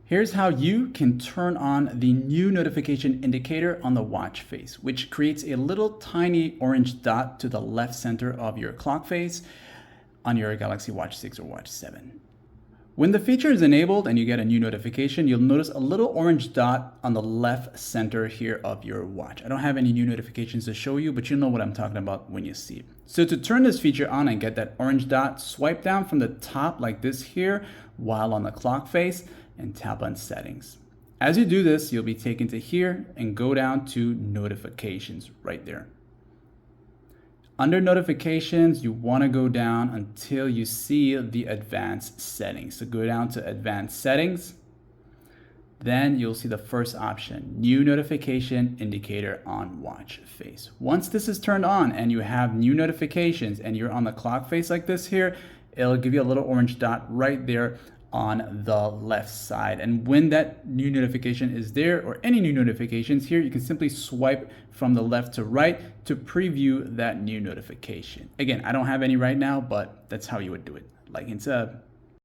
Here's how you can turn on the new notification indicator on the watch face, which creates a little tiny orange dot to the left center of your clock face on your Galaxy Watch 6 or Watch 7. When the feature is enabled and you get a new notification, you'll notice a little orange dot on the left center here of your watch. I don't have any new notifications to show you, but you'll know what I'm talking about when you see it. So to turn this feature on and get that orange dot, swipe down from the top like this here while on the clock face and tap on settings. As you do this, you'll be taken to here and go down to notifications right there. Under notifications, you want to go down until you see the advanced settings. So go down to advanced settings. Then you'll see the first option, new notification indicator on watch face. Once this is turned on and you have new notifications and you're on the clock face like this here, it'll give you a little orange dot right there on the left side. And when that new notification is there, or any new notifications here, you can simply swipe from the left to right to preview that new notification. Again, I don't have any right now, but that's how you would do it. Like, it's a